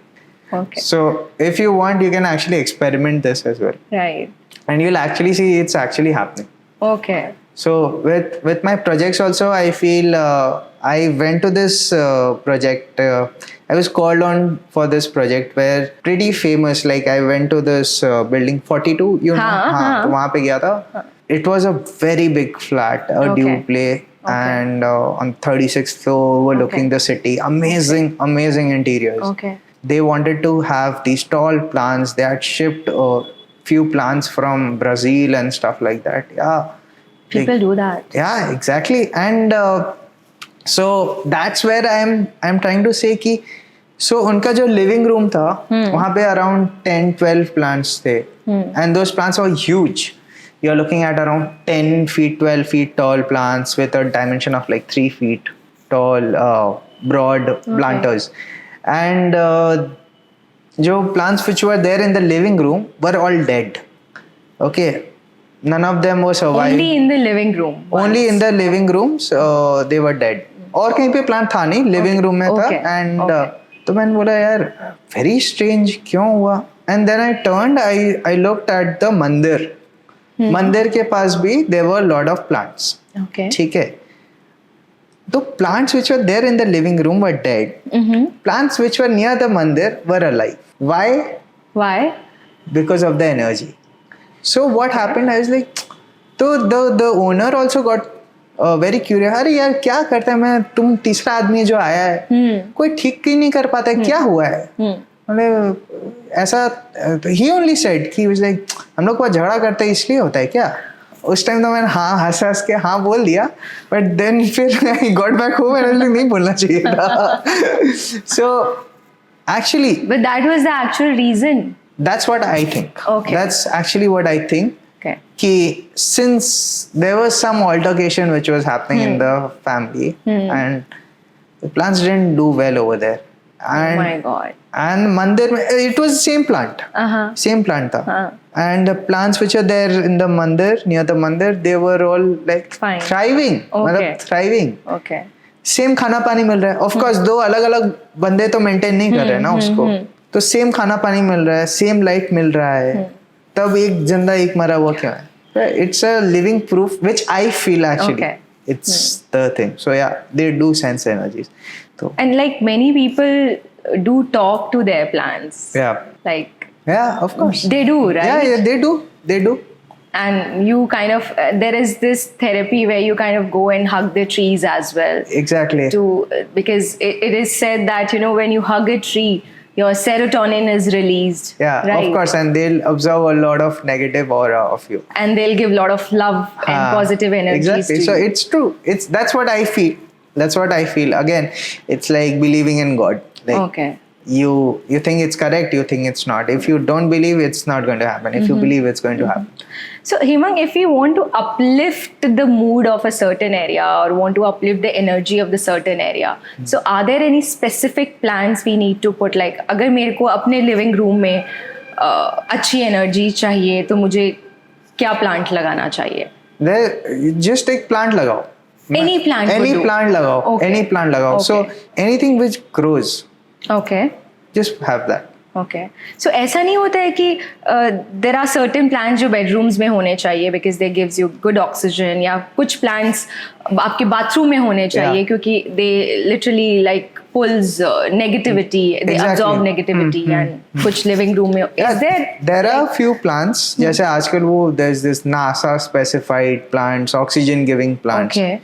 S1: Okay.
S2: So if you want, you can actually experiment this as well,
S1: Right.
S2: and you'll actually see it's actually happening.
S1: Okay.
S2: So with my projects also, I feel I went to this project. I was called on for this project where pretty famous. Like I went to this building 42. You know,
S1: हाँ.
S2: तो वहाँ पे गया था. It was a very big flat, a
S1: Okay.
S2: duplex, and on 36th floor, overlooking the city. Amazing interiors.
S1: Okay.
S2: They wanted to have these tall plants. They had shipped a few plants from Brazil and stuff like that. Yeah.
S1: People do that.
S2: Yeah, exactly. And so that's where I'm trying to say कि so उनका जो living room था वहाँ पे around 10-12 plants थे, and those plants were huge. You're looking at around 10 feet 12 feet tall plants with a dimension of like 3 feet tall, broad planters. And जो plants which were there in the living room were all dead. Okay, none of them were surviving.
S1: Only in the living room.
S2: Only in the living rooms they were dead. और कहीं पे plant था नहीं, living room में था. And तो मैंने बोला यार वेरी स्ट्रेंज क्यों हुआ. And then I turned, I looked at the mandir. मंदिर के पास भी there were lot of plants.
S1: Okay.
S2: ठीक है. The plants which were there in the living room were dead. Plants which were near the mandir were alive. Why?
S1: Why?
S2: Because of the energy. So what happened? I was like, so the owner also got very curious. अरे यार क्या करता है, मैं तुम तीसरा आदमी जो आया है कोई ठीक ही नहीं कर पाता है, क्या हुआ है. मतलब ऐसा he only said कि was like हम लोग को झगड़ा करते हैं इसलिए होता है क्या. उस टाइम तो मैंने हाँ हंस के हाँ बोल दिया, बट देन फिर I got back home and नहीं बोलना चाहिए था. So actually
S1: But that was the actual reason.
S2: that's what I think.
S1: Okay.
S2: That's actually what I think.
S1: Okay.
S2: Ki since there was some altercation which was happening in the family, and the plants didn't do well over there. And
S1: Oh my God.
S2: and mandir it was the same plant. Same plant tha. And the plants which are there in the mandir, near the mandir, they were all like
S1: Fine.
S2: thriving.
S1: Okay.
S2: मतलब thriving.
S1: Okay.
S2: Same खाना पानी मिल रहा है. Of course दो अलग अलग बंदे तो मेंटेन नहीं कर रहे हैं ना उसको, तो सेम खाना पानी मिल रहा है, सेम लाइट मिल रहा है, तब एक जिंदा एक मरा हुआ क्यों है. It's a living proof which I feel actually.
S1: Okay.
S2: It's the thing. So yeah, they do sense energies. So
S1: And like many people do talk to their plants.
S2: yeah,
S1: Like
S2: of course.
S1: they do, right?
S2: Yeah, they do.
S1: And you kind of there is this therapy where you kind of go and hug the trees as well.
S2: Exactly.
S1: Because it is said that when you hug a tree, your serotonin is released.
S2: Yeah,
S1: right?
S2: of course, and they'll absorb a lot of negative aura of you.
S1: And they'll give a lot of love and positive energies
S2: Exactly.
S1: to
S2: So
S1: you.
S2: it's true. That's what I feel. Again, it's like believing in God. Like,
S1: Okay.
S2: you think it's correct, you think it's not. If you don't believe, it's not going to happen. If you believe, it's going to happen.
S1: So, Hemang, if we want to uplift the mood of a certain area or want to uplift the energy of the certain area, so are there any specific plans we need to put? Like, अगर मेरे को अपने living room में अच्छी energy चाहिए, तो मुझे क्या plant लगाना चाहिए?
S2: There, just take plant लगाओ.
S1: Any plant.
S2: Any plant लगाओ.
S1: Okay.
S2: Any plant लगाओ.
S1: Okay.
S2: So anything which grows,
S1: Okay.
S2: just have that.
S1: Okay. So ऐसा नहीं होता है कि there are certain plants जो bedrooms में होने चाहिए because they gives you good oxygen, या कुछ plants आपके bathroom में होने चाहिए क्योंकि they literally like pulls negativity, they
S2: Exactly.
S1: absorb negativity, and कुछ living room में is
S2: there are few plants जैसे आजकल वो there's this NASA specified plants, oxygen giving plants.
S1: Okay.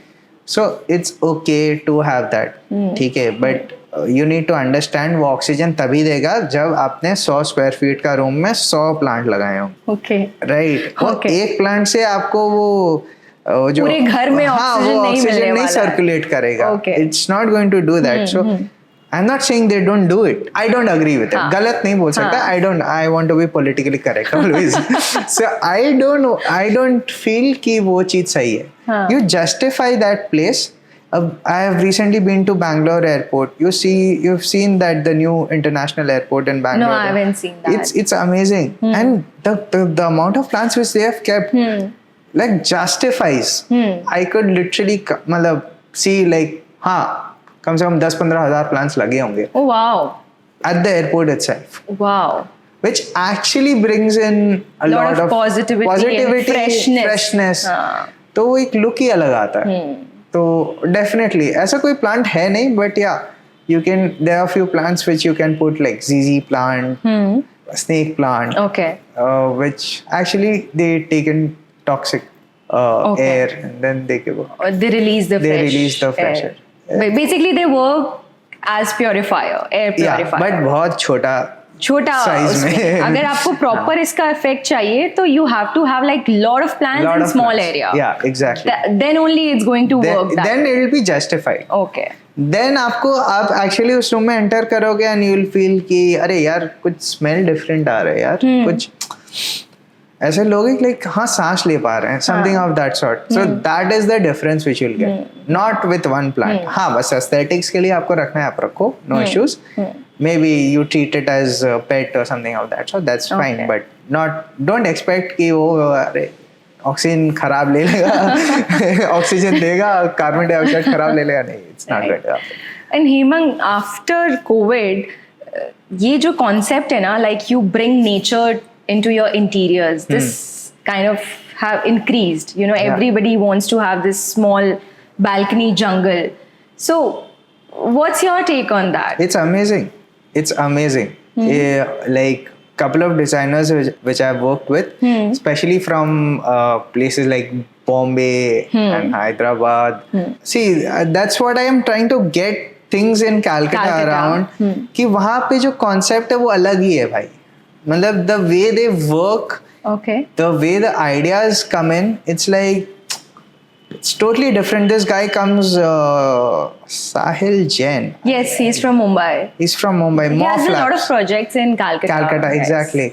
S2: So it's okay to have that. ठीक है, but you need to understand वो oxygen तभी देगा जब आपने 100 स्क्वायर फीट का रूम में 100 प्लांट लगाए हो.
S1: Okay.
S2: राइट.
S1: Okay.
S2: एक प्लांट से आपको वो जो
S1: पूरे घर में ऑक्सीजन नहीं मिलने वाला है.
S2: सर्कुलेट करेगा.
S1: Okay.
S2: It's not going to do that. So I am not saying they don't do it. I don't agree with it. गलत नहीं बोल सकता. I want to be politically correct always. So I don't feel कि वो चीज सही है. You justify that place. I have recently been to Bangalore airport. You've seen that the new international airport in Bangalore.
S1: No, I haven't seen that.
S2: It's amazing, and the amount of plants which they have kept, like justifies. I could literally, मतलब see like हाँ कम से कम 10-15 हजार plants लगे होंगे.
S1: Oh wow.
S2: At the airport itself.
S1: Wow.
S2: Which actually brings in a lot of
S1: positivity and freshness.
S2: तो वो एक look ही अलग आता है. तो डेफिनेटली ऐसा कोई प्लांट है नहीं, but yeah you can, there are few plants which you can put like ZZ plant, snake plant,
S1: Okay.
S2: Which actually they take in toxic air and then they give
S1: They release the fresh
S2: air.
S1: Basically, they work as purifier, air purifier.
S2: But बहुत छोटा
S1: छोटा
S2: size
S1: उसमें.
S2: में.
S1: अगर आपको proper इसका effect चाहिए तो you have to have like lot of plants in small area.
S2: Yeah, exactly.
S1: Then only it's going to work.
S2: Then it will be justified.
S1: Okay.
S2: Then आपको आप एक्चुअली उस रूम में एंटर करोगे and you will feel कि अरे यार कुछ smell different आ रहा है यार. कुछ ऐसे लोग लाइक हाँ सांस ले पा रहे हैं, something of that sort. So that is the difference which you will get, not with one plant. हाँ बस एस्थेटिक्स के लिए आपको रखना है, आप रखो, no issues. maybe you treat it as a pet or something of that, so that's fine. But don't expect कि वो अरे ऑक्सीजन खराब ले लेगा, ऑक्सीजन देगा, कार्बन डाइऑक्साइड खराब ले लेगा. नहीं, it's not good.
S1: And Hemang, after COVID, ये जो concept है ना, like you bring nature into your interiors, this kind of have increased. You know, everybody wants to have this small balcony jungle. So, what's your take on that?
S2: It's amazing. It's amazing. Yeah, like couple of designers which I've worked with, especially from places like Bombay and Hyderabad. See, that's what I am trying to get things in Calcutta around. कि वहाँ पे जो concept है वो अलग ही है भाई. मतलब the way they work,
S1: Okay.
S2: the way the ideas come in, it's like it's totally different. This guy comes, Sahil Jain.
S1: Yes, he's from Mumbai.
S2: He's from Mumbai.
S1: He has a lot of
S2: Labs.
S1: projects in Calcutta.
S2: Calcutta,
S1: Yes.
S2: exactly.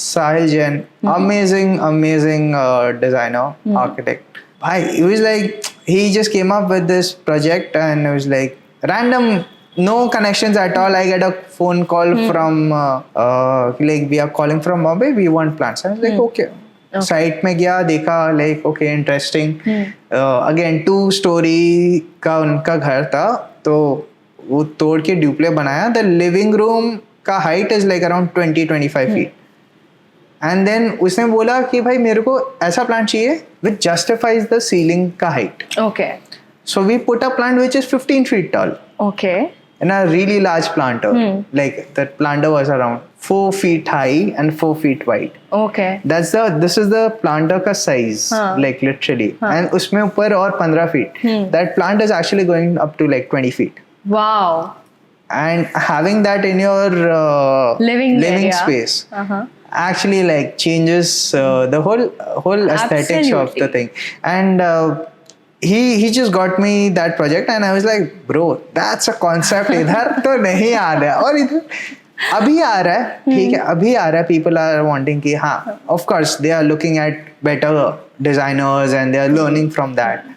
S2: Sahil Jain, amazing designer, architect. Bhai, he was like, he just came up with this project and it was like random, no connections at all. I get a phone call from, like, we are calling from Bombay, we want plants. I was like, okay. Site में गया, देखा, like okay interesting. Again 2 story का उनका घर था, तो वो तोड़ के ड्यूप्ले बनाया. द लिविंग रूम का height is like around 20-25 feet. And then उसने बोला कि भाई मेरे को ऐसा प्लांट चाहिए विच जस्टिफाइज द सीलिंग का height.
S1: Okay.
S2: So we put a plant which is 15 feet tall
S1: Okay.
S2: and a really large planter. Like that planter was around 4 feet high and 4 feet wide.
S1: Okay.
S2: This is the planter का size, like literally. And उसमें ऊपर और 15 feet. That plant is actually going up to like 20 feet.
S1: Wow.
S2: And having that in your
S1: Living area.
S2: space actually like changes the whole aesthetics of
S1: Absolutely.
S2: the thing. And he just got me that project and I was like, bro, that's a concept इधर तो नहीं आ रहा है और इधर अभी आ रहा है, ठीक है, अभी आ रहा है. People are wanting कि हाँ, of course they are looking at better designers and they are learning from that.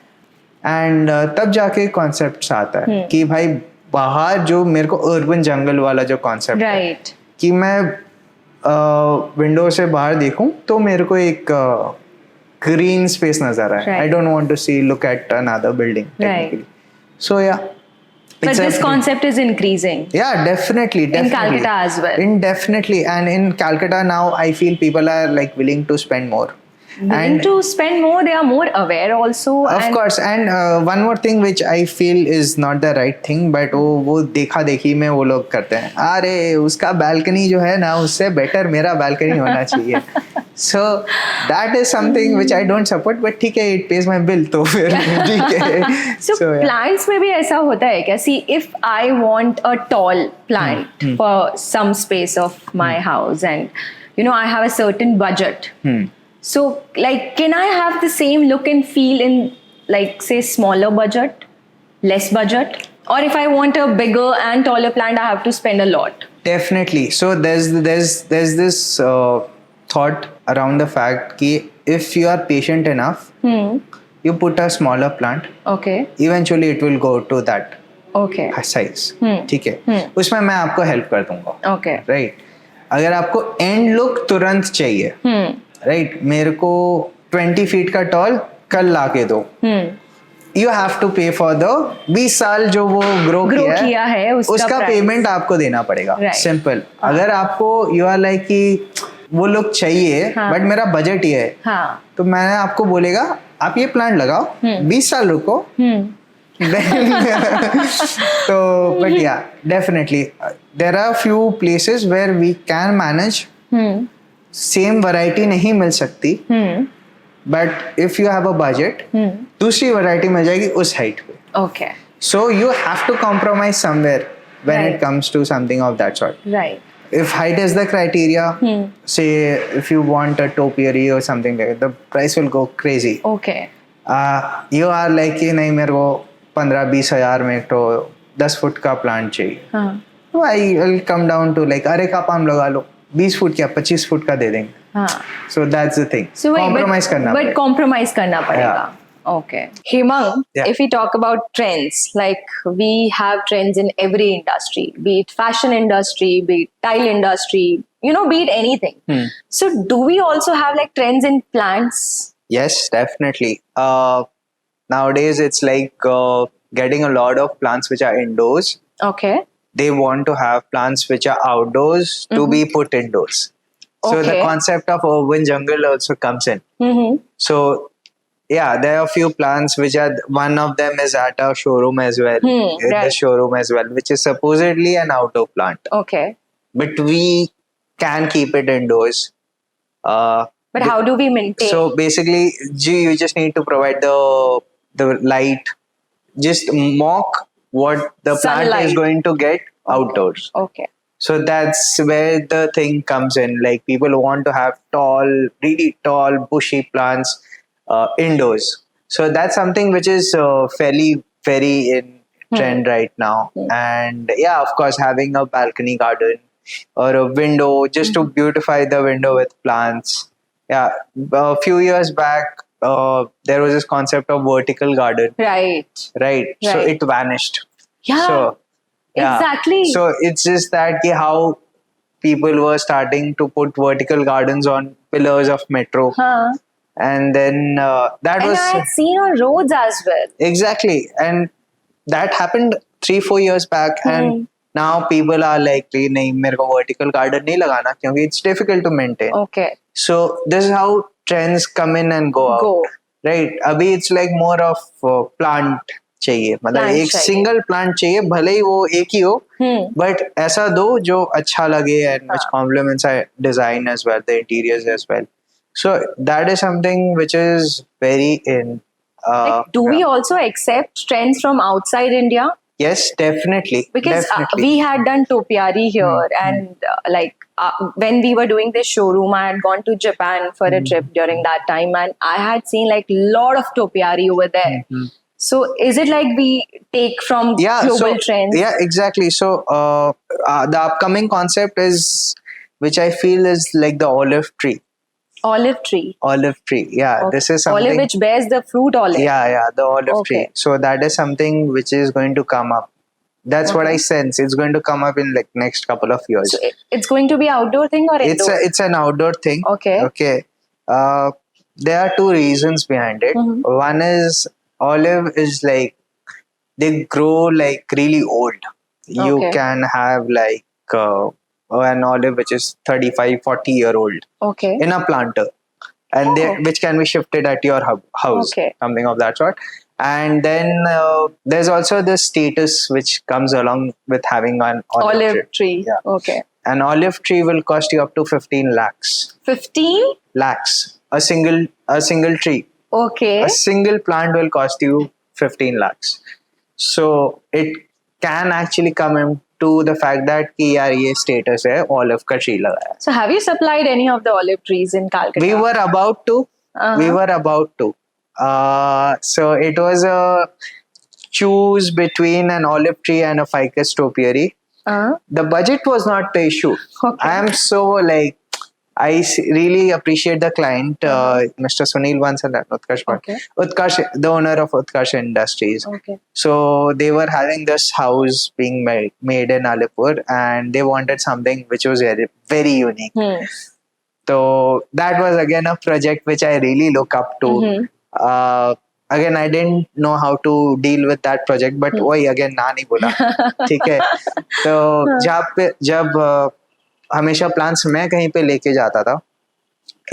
S2: And तब जाके कॉन्सेप्ट्स आता है कि भाई बाहर जो मेरे को अर्बन जंगल वाला जो कॉन्सेप्ट है
S1: राइट
S2: कि मैं विंडो से बाहर देखूं तो मेरे को एक ग्रीन स्पेस नजर आए. I don't want to see look at another building technically. So yeah
S1: But this concept is increasing.
S2: Yeah, definitely.
S1: In Calcutta as well.
S2: Definitely. And in Calcutta now, I feel people are like willing to spend more.
S1: Willing to spend more, they are more aware also.
S2: Of course. And one more thing which I feel is not the right thing, but वो देखा देखी में वो लोग करते हैं. अरे उसका balcony जो है ना उससे better मेरा balcony होना चाहिए. So that is something which I don't support, but ठीक है, it pays my bill तो फिर ठीक है.
S1: So plants में भी ऐसा होता है क्या? See, if I want a tall plant for some space of my house and you know I have a certain budget. So, like, can I have the same look and feel in, like, say, smaller budget, less budget? Or if I want a bigger and taller plant, I have to spend a lot?
S2: Definitely. So there's this thought around the fact that if you are patient enough, you put a smaller plant.
S1: Okay.
S2: Eventually, it will go to that
S1: Okay.
S2: size. ठीक है. उसमें मैं आपको help कर दूंगा.
S1: Okay.
S2: Right. अगर आपको end look तुरंत चाहिए. राइट मेरे को 20 फीट का टॉल कल ला के दो. यू हैव टू पे फॉर द 20 साल जो वो ग्रो किया है उसका पेमेंट आपको देना पड़ेगा. सिंपल. अगर आपको यू आर लाइक कि वो लोग चाहिए बट मेरा बजट ये है तो मैंने आपको बोलेगा आप ये प्लांट लगाओ 20 साल रुको. तो but yeah definitely there are few places where we can manage. Same variety नहीं मिल सकती but if you have a budget दूसरी वैरायटी मिल जाएगी उस हाइट पे.
S1: Okay.
S2: So you have to compromise somewhere when it comes to something of that sort.
S1: Right.
S2: If height is the criteria, say if you want a topiary or something like that, the price will go crazy.
S1: Okay.
S2: You are like कि नहीं मेरे को 15-20 हजार में तो 10 foot का plant चाहिए. तो I will come down to like अरे का पाम लगा लो 20 फुट क्या 25 फुट का दे देंगे. So that's the thing.
S1: So
S2: compromise करना
S1: but compromise करना पड़ेगा. Okay. Hemang, if we talk about trends, like we have trends in every industry, be it fashion industry, be it tile industry, you know, be it anything. So do we also have like trends in plants?
S2: Yes, definitely. Nowadays it's like getting a lot of plants which are indoors.
S1: Okay.
S2: They want to have plants which are outdoors to be put indoors. So the concept of urban jungle also comes in. So yeah, there are a few plants which are, one of them is at our showroom as well, in the showroom as well, which is supposedly an outdoor plant.
S1: Okay.
S2: But we can keep it indoors.
S1: But how do we maintain?
S2: So basically, you just need to provide the light. Just mock what the plant
S1: Sunlight.
S2: is going to get outdoors.
S1: Okay.
S2: So that's where the thing comes in. Like people want to have tall, really tall, bushy plants indoors. So that's something which is fairly very in trend right now. And yeah, of course, having a balcony garden or a window just to beautify the window with plants. Yeah, a few years back, there was this concept of vertical garden.
S1: Right.
S2: So it vanished.
S1: Yeah.
S2: So yeah.
S1: Exactly.
S2: So it's just that how people were starting to put vertical gardens on pillars of metro. And then that was...
S1: And I had seen on roads as well.
S2: Exactly. And that happened 3-4 years back. And now people are like, नहीं मेरे को vertical garden नहीं लगाना क्योंकि it's difficult to maintain.
S1: Okay.
S2: So this is how trends come in and go out. Right. अभी it's like more of plant चाहिए. मतलब एक single plant चाहिए भले ही वो एक ही हो but ऐसा दो जो अच्छा लगे and which complements our design as well, the interiors as well. So that is something which is very in.
S1: Like, do we also accept trends from outside India?
S2: Yes, definitely.
S1: Because
S2: Definitely.
S1: we had done topiary here, and when we were doing this showroom, I had gone to Japan for a trip during that time, and I had seen like lot of topiary over there. So is it like we take from global trends?
S2: Yeah, exactly. So the upcoming concept is, which I feel is like the olive tree.
S1: Olive tree.
S2: Olive tree. Yeah,
S1: Okay.
S2: this is something.
S1: Olive which bears the fruit olive.
S2: Yeah, the olive tree.
S1: Okay.
S2: So that is something which is going to come up. That's what
S1: Okay.
S2: I sense. It's going to come up in like next couple of years.
S1: So it's going to be outdoor thing or indoor?
S2: It's an outdoor thing.
S1: Okay.
S2: Okay. There are two reasons behind it. One is olive is like they grow like really old. You
S1: Okay.
S2: can have like an olive which is 35-40 year old
S1: Okay.
S2: in a planter, and which can be shifted at your house,
S1: Okay.
S2: something of that sort. And then there's also the status which comes along with having an olive tree. Yeah.
S1: Okay.
S2: An olive tree will cost you up to 15 lakhs.
S1: 15
S2: Lakhs. A single tree.
S1: Okay.
S2: A single plant will cost you 15 lakhs. So it can actually come into the fact that कि यार ये status है olive का tree लगा है.
S1: So have you supplied any of the olive trees in Calcutta?
S2: We were about to.
S1: Uh-huh.
S2: We were about to. So it was a choose between an olive tree and a ficus topiary.
S1: Uh-huh.
S2: The budget was not the issue.
S1: Okay.
S2: I am so like, really appreciate the client, Mr. Sunil Bansal and Utkarsh Bhatt.
S1: Okay.
S2: Utkarsh, the owner of Utkarsh Industries.
S1: Okay.
S2: So they were having this house being made in Alipur, and they wanted something which was very, very unique. So that was again a project which I really look up to. Again, I didn't know how to deal with that project, but वही again ना नहीं बोला, ठीक है. तो जब हमेशा plans मैं कहीं पे लेके जाता था,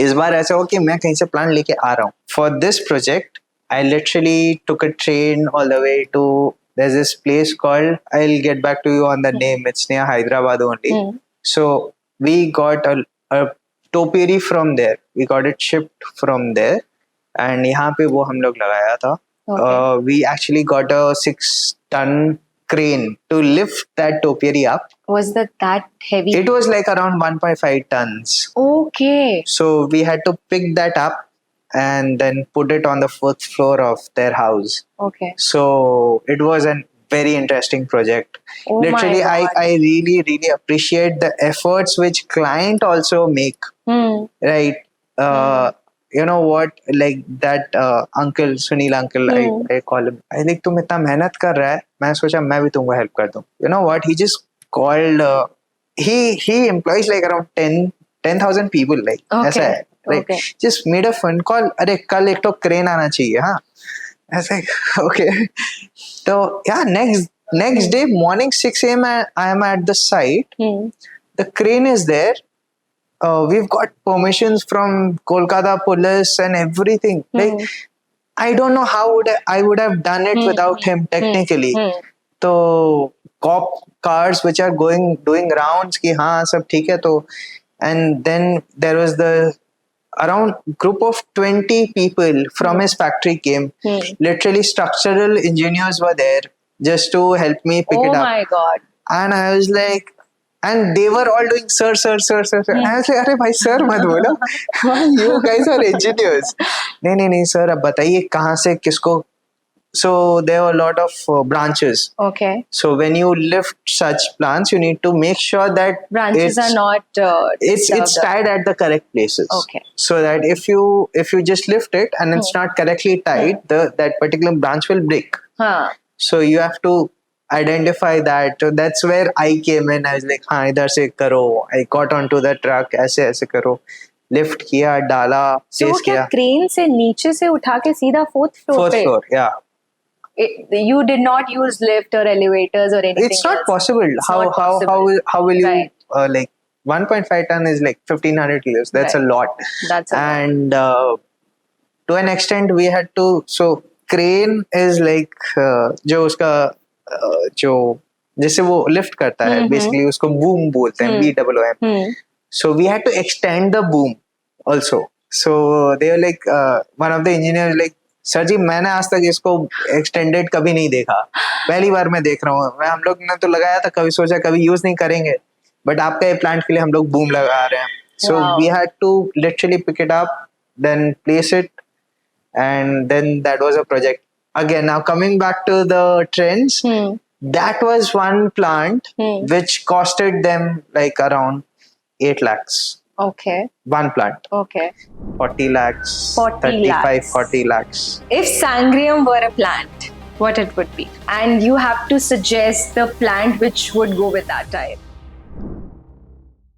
S2: इस बार ऐसा हो कि मैं कहीं से प्लान लेके आ रहा हूँ. For this project, I literally took a train all the way to, there's this place called, I'll get back to you on the name, it's near Hyderabad only. So we got a topiary from there. We got it shipped from there, and यहाँ पे वो हम लोग लगाया था.
S1: Okay.
S2: We actually got a 6-ton crane to lift that topiary up.
S1: Was that heavy?
S2: It was like around 1.5 tons.
S1: Okay.
S2: So we had to pick that up and then put it on the 4th floor of their house.
S1: Okay.
S2: So it was a very interesting project.
S1: Oh
S2: Literally,
S1: my God.
S2: I really, really appreciate the efforts which client also make. Right? You know what? Like that uncle, Sunil uncle, I call him. I think तुम इतना मेहनत कर रहा है, मैं सोचा मैं भी तुमको help कर दूं. You know what? He just called. He employs like around 10,000 people. Like ऐसा है. Like just made a phone call. अरे कल एक तो crane आना चाहिए, हाँ. I was like, okay. So yeah, next day morning 6 a.m. I am at the site. The crane is there. We've got permissions from Kolkata police and everything. Like, I don't know how I would have done it without him technically. So cop cars which are doing rounds ki हाँ सब ठीक है तो, and then there was the around group of 20 people from his factory came. Literally structural engineers were there just to help me pick it up.
S1: Oh my God.
S2: And I was like, and they were all doing sir. I was like, अरे भाई sir मत बोलो. You guys are engineers. नहीं sir, अब बताइए कहाँ से किसको. So there were a lot of branches.
S1: Okay.
S2: So when you lift such plants, you need to make sure that
S1: branches are not.
S2: It's tied at the correct places.
S1: Okay.
S2: So that if you just lift it and it's not correctly tied, that particular branch will break. So you have to identify that. So that's where I came in. I was like, हाँ इधर से करो. I got onto the truck. ऐसे करो. Lift किया, डाला,
S1: place किया. So crane से नीचे से उठा के सीधा 4th floor पे.
S2: 4th floor, yeah.
S1: You did not use lift or elevators or anything.
S2: It's not possible. How will you like 1.5 ton is like 1500 kilos. That's a lot.
S1: That's a lot.
S2: And to an extent we had to. So crane is like जो उसका जो जैसे वो lift करता है, basically उसको boom बोलते हैं, BOOM. So we had to extend the boom also. So they were like, one of the engineers like, sir ji मैंने आज तक इसको एक्सटेंडेड कभी नहीं देखा, पहली बार मैं देख रहा हूँ। मैं हम लोग ने तो लगाया था, कभी सोचा कभी यूज नहीं करेंगे, बट आपका ये प्लांट के लिए हम लोग बूम लगा रहे हैं। So
S1: Wow.
S2: We had to literally pick it up, then place it, and then that was a project. Again, now coming back to the trends, that was one plant which costed them like around 8 lakhs.
S1: Okay.
S2: One plant.
S1: Okay.
S2: 40 lakhs,
S1: 40
S2: 35,
S1: lakhs.
S2: 40 lakhs.
S1: If Sangrium were a plant, what it would be? And you have to suggest the plant which would go with that type.